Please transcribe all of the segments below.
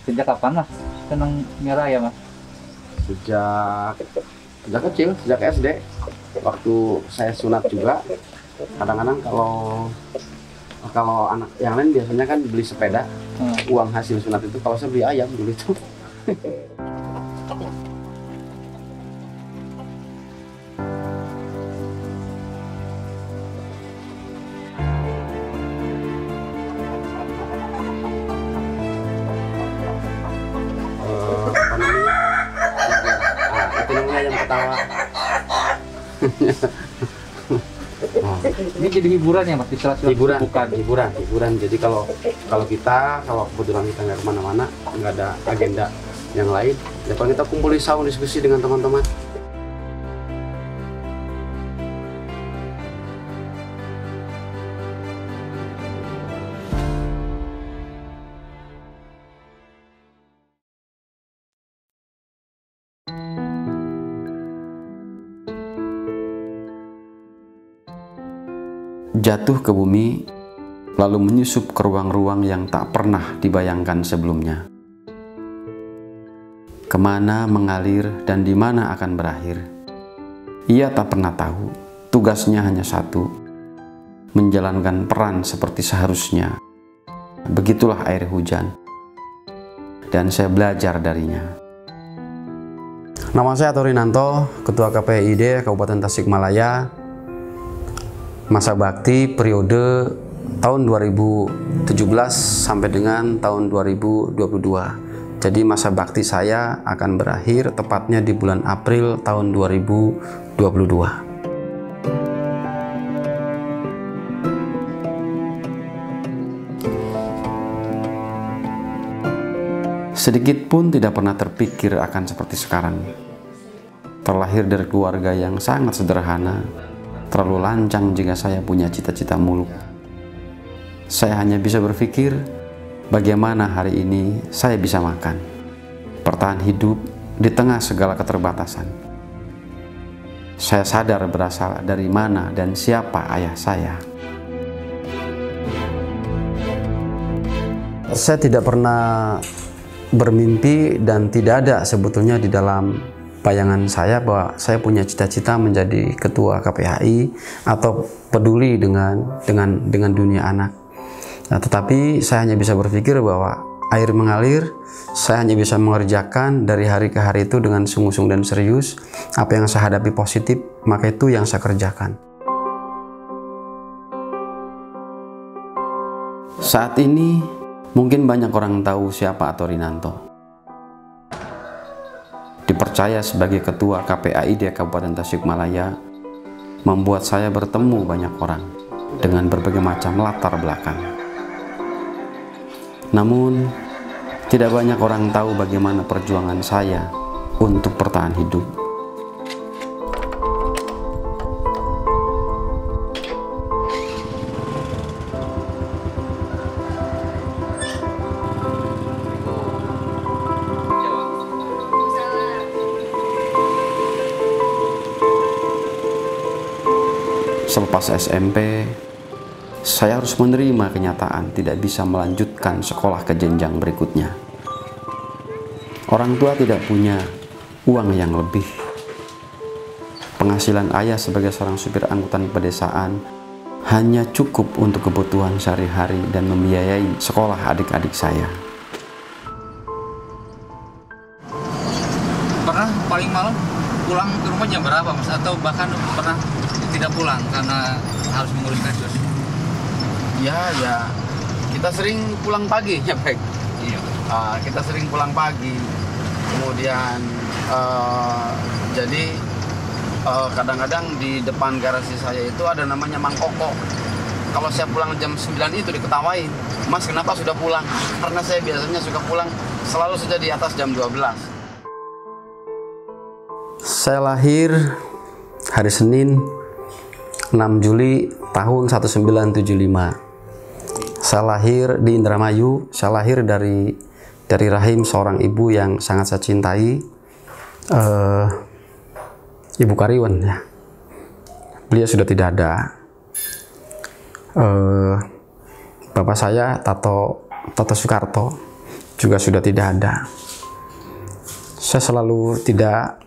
Sejak kapan Mas senang merah ya Mas? Sejak kecil, sejak SD. Waktu saya sunat juga, kadang-kadang kalau kalau anak yang lain biasanya kan beli sepeda, uang hasil sunat itu, kalau saya beli ayam dulu itu. Apa namanya? Itu namanya ayam ketawa. Ini jadi hiburan ya Mas, hiburan. Jadi kalau kebetulan kita nggak kemana-mana, nggak ada agenda yang lain, ya kalau kita kumpul di saung diskusi dengan teman-teman. Jatuh ke bumi, lalu menyusup ke ruang-ruang yang tak pernah dibayangkan sebelumnya. Kemana mengalir dan di mana akan berakhir? Ia tak pernah tahu, tugasnya hanya satu, menjalankan peran seperti seharusnya. Begitulah air hujan, dan saya belajar darinya. Nama saya Torinanto, Ketua KPID Kabupaten Tasikmalaya. Masa bakti periode tahun 2017 sampai dengan tahun 2022. Jadi masa bakti saya akan berakhir tepatnya di bulan April tahun 2022. Sedikit pun tidak pernah terpikir akan seperti sekarang. Terlahir dari keluarga yang sangat sederhana, terlalu lancang jika saya punya cita-cita muluk. Saya hanya bisa berpikir, bagaimana hari ini saya bisa makan, bertahan hidup di tengah segala keterbatasan. Saya sadar berasal dari mana dan siapa ayah saya. Saya tidak pernah bermimpi dan tidak ada sebetulnya di dalam bayangan saya bahwa saya punya cita-cita menjadi ketua KPHI atau peduli dengan dunia anak. Nah, tetapi saya hanya bisa berpikir bahwa air mengalir, saya hanya bisa mengerjakan dari hari ke hari itu dengan sungguh-sungguh dan serius. Apa yang saya hadapi positif, maka itu yang saya kerjakan. Saat ini mungkin banyak orang tahu siapa Torinanto. Dipercaya sebagai ketua KPAID Kabupaten Tasikmalaya, membuat saya bertemu banyak orang dengan berbagai macam latar belakang. Namun, tidak banyak orang tahu bagaimana perjuangan saya untuk bertahan hidup. Selepas SMP, saya harus menerima kenyataan tidak bisa melanjutkan sekolah ke jenjang berikutnya. Orang tua tidak punya uang yang lebih. Penghasilan ayah sebagai seorang supir angkutan pedesaan hanya cukup untuk kebutuhan sehari-hari dan membiayai sekolah adik-adik saya. Pernah paling malam pulang ke rumah jam berapa Mas? Atau bahkan pernah tidak pulang karena harus mengurus kasus? Ya, kita sering pulang pagi ya, baik. Iya. Kita sering pulang pagi. Kemudian jadi kadang-kadang di depan garasi saya itu ada namanya Mang Koko. Kalau saya pulang jam 9 itu diketawain, "Mas, kenapa sudah pulang?" Karena saya biasanya suka pulang selalu saja di atas jam 12. Saya lahir hari Senin 6 Juli tahun 1975. Saya lahir di Indramayu. Saya lahir dari rahim seorang ibu yang sangat saya cintai, Ibu Kariwen ya. Beliau sudah tidak ada. Bapak saya Tato Soekarto juga sudah tidak ada. Saya selalu tidak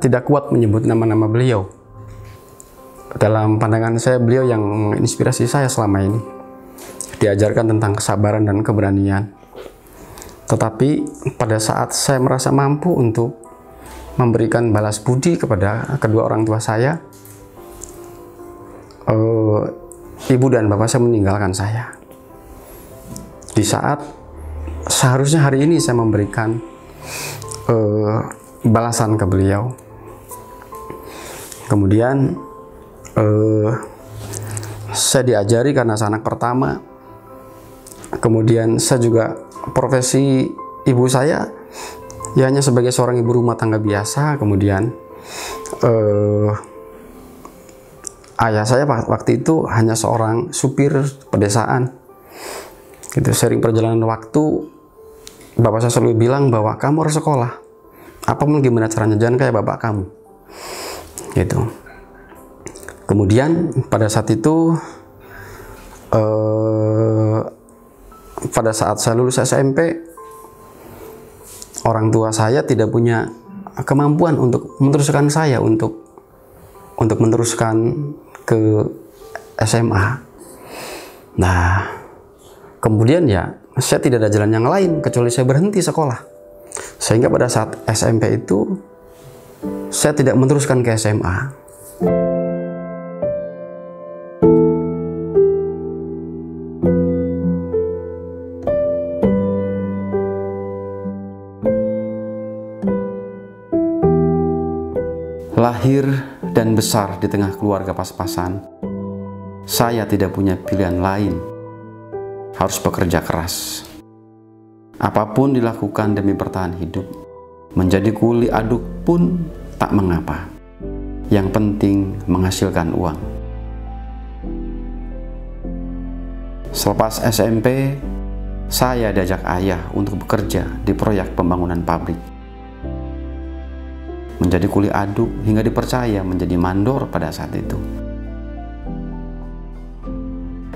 tidak kuat menyebut nama-nama beliau. Dalam pandangan saya, beliau yang menginspirasi saya selama ini. Diajarkan tentang kesabaran dan keberanian. Tetapi pada saat saya merasa mampu untuk memberikan balas budi kepada kedua orang tua saya, ibu dan bapak saya meninggalkan saya. Di saat seharusnya hari ini saya memberikan balasan ke beliau. Kemudian saya diajari karena saya anak pertama. Kemudian saya juga, profesi ibu saya ya hanya sebagai seorang ibu rumah tangga biasa. Kemudian ayah saya waktu itu hanya seorang supir pedesaan. Gitu. Sering perjalanan waktu, bapak saya selalu bilang bahwa kamu harus sekolah. Apapun gimana caranya, jangan kayak bapak kamu. Gitu. Kemudian pada saat itu, pada saat saya lulus SMP, orang tua saya tidak punya kemampuan untuk meneruskan saya untuk meneruskan ke SMA. Nah, kemudian ya saya tidak ada jalan yang lain kecuali saya berhenti sekolah. Sehingga pada saat SMP itu saya tidak meneruskan ke SMA. Lahir dan besar di tengah keluarga pas-pasan, saya tidak punya pilihan lain. Harus bekerja keras. Apapun dilakukan demi bertahan hidup. Menjadi kuli aduk pun tak mengapa. Yang penting menghasilkan uang. Selepas SMP, saya diajak ayah untuk bekerja di proyek pembangunan pabrik. Menjadi kuli aduk hingga dipercaya menjadi mandor pada saat itu.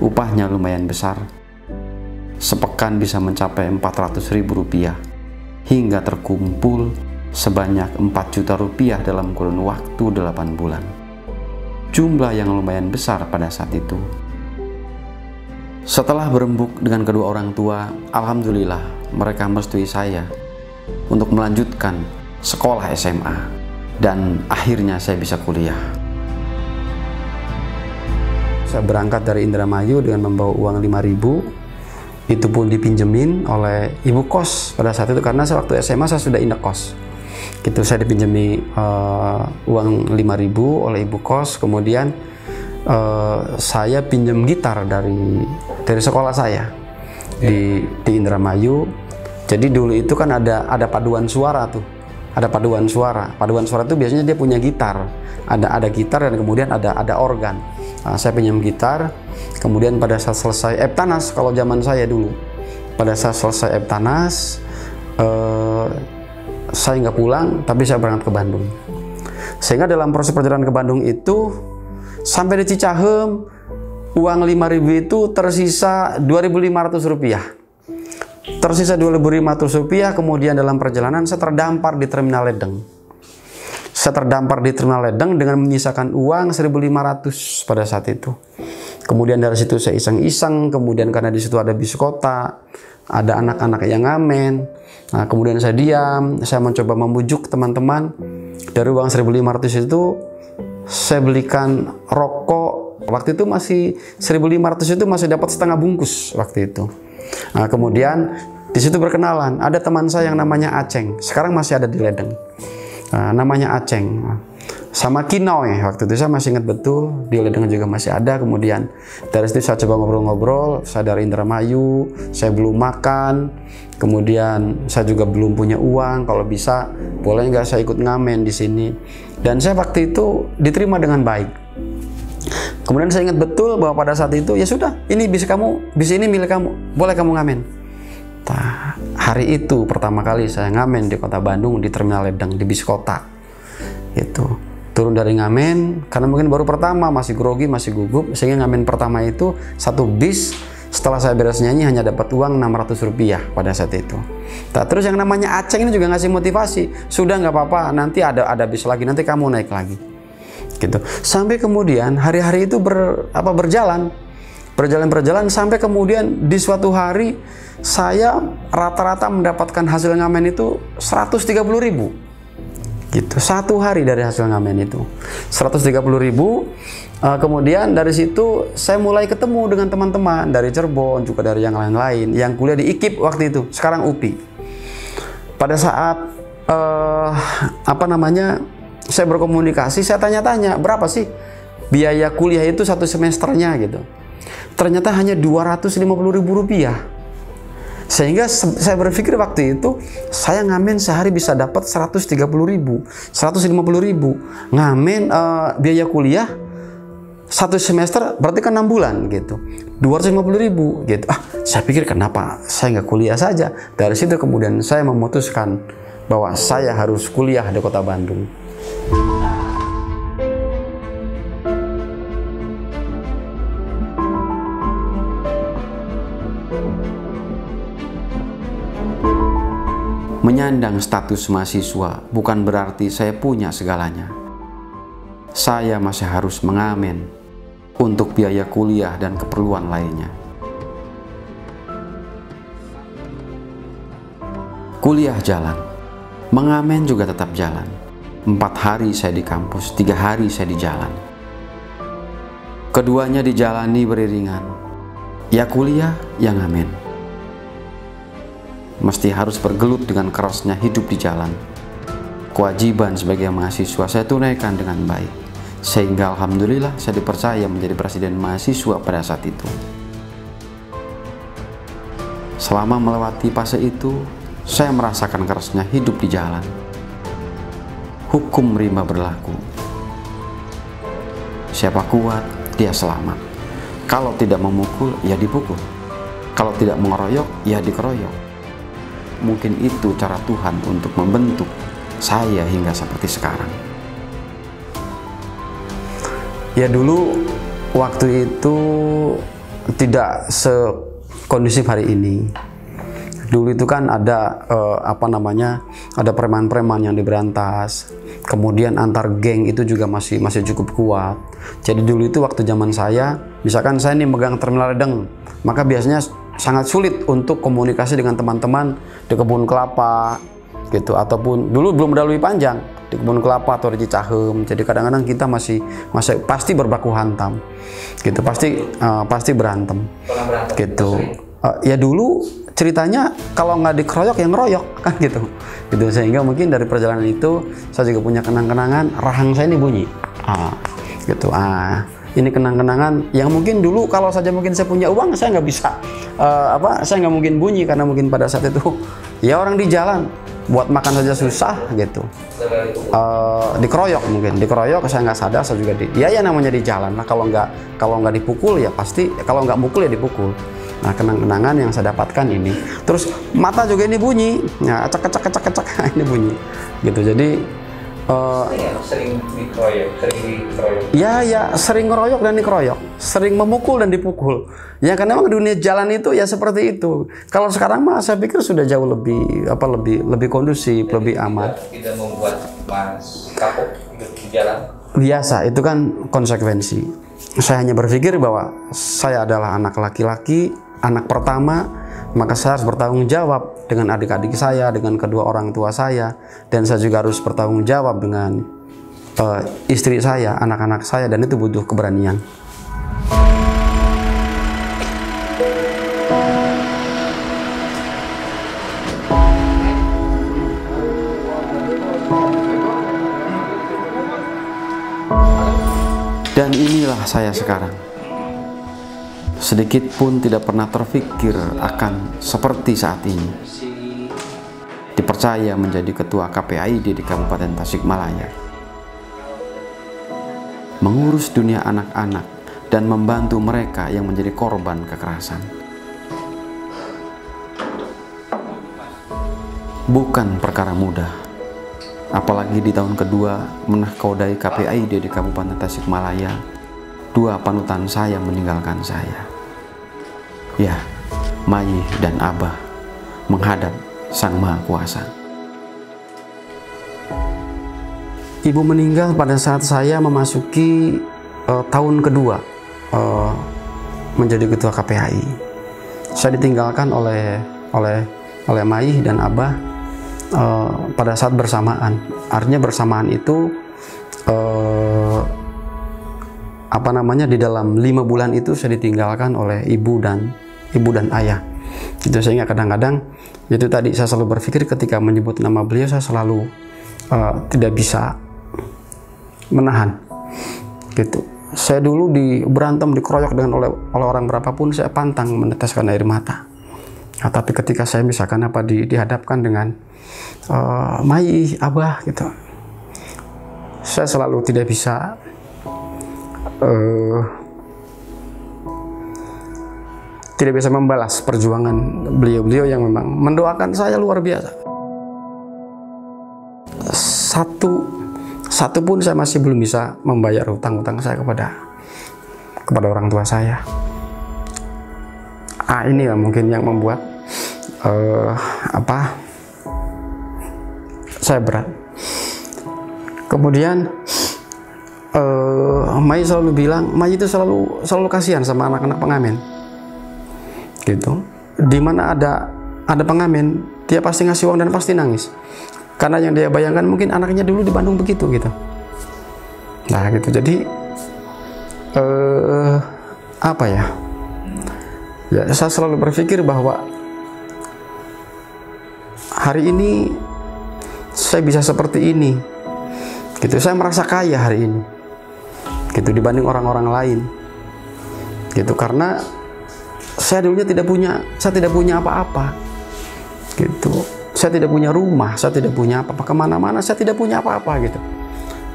Upahnya lumayan besar. Sepekan bisa mencapai Rp400.000 hingga terkumpul sebanyak Rp4 juta dalam kurun waktu 8 bulan. Jumlah yang lumayan besar pada saat itu. Setelah berembuk dengan kedua orang tua, alhamdulillah mereka merestui saya untuk melanjutkan sekolah SMA, dan akhirnya saya bisa kuliah. Saya berangkat dari Indramayu dengan membawa uang 5.000. Itu pun dipinjemin oleh ibu kos pada saat itu, karena saya waktu SMA saya sudah indekos. Gitu, saya dipinjemi uang 5.000 oleh ibu kos. Kemudian saya pinjam gitar dari sekolah saya di Indramayu. Jadi dulu itu kan ada paduan suara tuh. Ada paduan suara. Paduan suara itu biasanya dia punya gitar. Ada gitar dan kemudian ada organ. Nah, saya pinjam gitar. Kemudian pada saat selesai Eptanas, kalau zaman saya dulu, pada saat selesai Eptanas, saya nggak pulang, tapi saya berangkat ke Bandung. Sehingga dalam proses perjalanan ke Bandung itu, sampai di Cicahem, uang 5.000 itu tersisa Rp2.500. Tersisa Rp2.500, kemudian dalam perjalanan saya terdampar di Terminal Ledeng. Saya terdampar di Terminal Ledeng dengan menyisakan uang 1.500 pada saat itu. Kemudian dari situ saya iseng-iseng, kemudian karena di situ ada bis kota, ada anak-anak yang ngamen. Nah, kemudian saya diam, saya mencoba membujuk teman-teman. Dari uang 1.500 itu saya belikan rokok. Waktu itu masih 1.500 itu masih dapat setengah bungkus waktu itu. Nah, kemudian di situ berkenalan, ada teman saya yang namanya Aceng, sekarang masih ada di Ledeng. Nah, namanya Aceng, sama Kinoy. Waktu itu saya masih ingat betul, di Ledeng juga masih ada. Kemudian dari situ saya coba ngobrol-ngobrol. Saya dari Indramayu, saya belum makan, kemudian saya juga belum punya uang. Kalau bisa, boleh nggak saya ikut ngamen di sini? Dan saya waktu itu diterima dengan baik. Kemudian saya ingat betul bahwa pada saat itu, ya sudah, ini bis kamu, bis ini milik kamu, boleh kamu ngamen. Nah, hari itu pertama kali saya ngamen di kota Bandung, di Terminal Ledeng, di bis kota. Gitu. turun dari ngamen karena mungkin baru pertama, masih grogi, masih gugup, sehingga ngamen pertama itu 1 bis setelah saya beres nyanyi hanya dapat uang Rp600 pada saat itu. Nah, terus yang namanya Aceng ini juga ngasih motivasi, sudah nggak apa-apa, nanti ada bis lagi, nanti kamu naik lagi gitu. Sampai kemudian hari-hari itu berjalan sampai kemudian di suatu hari saya rata-rata mendapatkan hasil ngamen itu 130.000 gitu, satu hari dari hasil ngamen itu 130.000. Kemudian dari situ saya mulai ketemu dengan teman-teman dari Cirebon, juga dari yang lain-lain yang kuliah di IKIP waktu itu, sekarang UPI. Pada saat saya berkomunikasi, saya tanya-tanya berapa sih biaya kuliah itu 1 semesternya gitu. Ternyata hanya Rp250.000. Sehingga saya berpikir waktu itu saya ngamen sehari bisa dapat 130.000, 150.000. Ngamen biaya kuliah 1 semester berarti kan 6 bulan gitu, 250.000 gitu. Saya pikir kenapa saya nggak kuliah saja. Dari situ kemudian saya memutuskan bahwa saya harus kuliah di kota Bandung. Menyandang status mahasiswa bukan berarti saya punya segalanya. Saya masih harus mengamen untuk biaya kuliah dan keperluan lainnya. Kuliah jalan, mengamen juga tetap jalan. 4 hari saya di kampus, 3 hari saya di jalan. Keduanya dijalani beriringan. Ya kuliah, ya ngamen. Mesti harus bergelut dengan kerasnya hidup di jalan. Kewajiban sebagai mahasiswa saya tunaikan dengan baik, sehingga alhamdulillah saya dipercaya menjadi presiden mahasiswa pada saat itu. Selama melewati fase itu, saya merasakan kerasnya hidup di jalan. Hukum rimba berlaku. Siapa kuat, dia selamat. Kalau tidak memukul, ya dipukul. Kalau tidak mengeroyok, ya dikeroyok. Mungkin itu cara Tuhan untuk membentuk saya hingga seperti sekarang. Ya dulu waktu itu tidak sekondusif hari ini. Dulu itu kan ada ada preman-preman yang diberantas. Kemudian antar geng itu juga masih cukup kuat. Jadi dulu itu waktu zaman saya, misalkan saya nih megang terminal ledeng, maka biasanya sangat sulit untuk komunikasi dengan teman-teman di kebun kelapa gitu, ataupun dulu belum ada lebih panjang di kebun kelapa atau di Cicahem. Jadi kadang-kadang kita masih pasti berbaku hantam gitu, pasti berantem gitu. Ya dulu ceritanya kalau nggak dikeroyok yang ngeroyok kan gitu. Sehingga mungkin dari perjalanan itu saya juga punya kenang-kenangan. Rahang saya ini bunyi ini kenang-kenangan yang mungkin dulu kalau saja mungkin saya punya uang saya nggak bisa saya nggak mungkin bunyi, karena mungkin pada saat itu ya orang di jalan buat makan saja susah gitu. Dikeroyok, saya nggak sadar, saya juga ya namanya di jalan lah, kalau nggak dipukul ya pasti, kalau nggak mukul ya dipukul. Nah, kenang-kenangan yang saya dapatkan ini. Terus mata juga ini bunyi, ya acak ini bunyi gitu. Jadi sering dikeroyok. Ya sering ngeroyok dan dikeroyok, sering memukul dan dipukul. Ya karena memang dunia jalan itu ya seperti itu. Kalau sekarang mah saya pikir sudah jauh lebih kondusif, lebih aman. Tidak membuat Mas kapok hidup di jalan. Biasa, itu kan konsekuensi. Saya hanya berpikir bahwa saya adalah anak laki-laki, anak pertama, maka saya harus bertanggung jawab dengan adik-adik saya, dengan kedua orang tua saya, dan saya juga harus bertanggung jawab dengan istri saya, anak-anak saya, dan itu butuh keberanian. Dan inilah saya sekarang. Sedikit pun tidak pernah terfikir akan seperti saat ini. Dipercaya menjadi ketua KPAID di Kabupaten Tasikmalaya. Mengurus dunia anak-anak dan membantu mereka yang menjadi korban kekerasan. Bukan perkara mudah. Apalagi di tahun kedua menahkodai KPID di Kabupaten Tasikmalaya, 2 panutan saya meninggalkan saya. Ya, Mayih dan Abah menghadap Sang Maha Kuasa. Ibu meninggal pada saat saya memasuki tahun kedua menjadi ketua KPHI. Saya ditinggalkan oleh Mayih dan Abah pada saat bersamaan. Artinya bersamaan itu di dalam 5 bulan itu saya ditinggalkan oleh ibu dan ayah. Itu sehingga kadang-kadang itu tadi saya selalu berpikir ketika menyebut nama beliau, saya selalu tidak bisa menahan gitu. Saya dulu berantem, dikeroyok dengan oleh orang berapapun, saya pantang meneteskan air mata. Nah, tapi ketika saya misalkan dihadapkan dengan Mayih, Abah gitu, saya selalu tidak bisa membalas perjuangan beliau-beliau yang memang mendoakan saya luar biasa. Satu pun saya masih belum bisa membayar hutang-hutang saya kepada orang tua saya. Ini ya mungkin yang membuat saya berat. Kemudian Mayih selalu bilang, Mayih itu selalu kasihan sama anak-anak pengamen. Gitu. Dimana ada pengamen, dia pasti ngasih uang dan pasti nangis. Karena yang dia bayangkan mungkin anaknya dulu di Bandung begitu gitu. Nah gitu, jadi ya saya selalu berpikir bahwa hari ini saya bisa seperti ini gitu. Saya merasa kaya hari ini gitu dibanding orang-orang lain gitu, karena saya dulunya saya tidak punya apa-apa gitu. Saya tidak punya rumah, saya tidak punya apa-apa, kemana-mana saya tidak punya apa-apa gitu.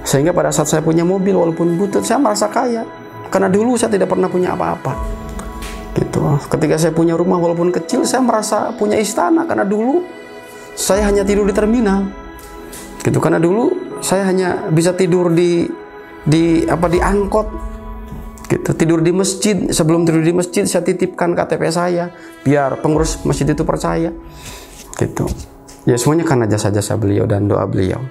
Sehingga pada saat saya punya mobil walaupun butut, saya merasa kaya karena dulu saya tidak pernah punya apa-apa gitu. Ketika saya punya rumah walaupun kecil, saya merasa punya istana karena dulu saya hanya tidur di terminal gitu. Karena dulu saya hanya bisa tidur di angkot gitu, tidur di masjid. Sebelum tidur di masjid, saya titipkan KTP saya biar pengurus masjid itu percaya gitu. Ya semuanya karena jasa-jasa beliau dan doa beliau.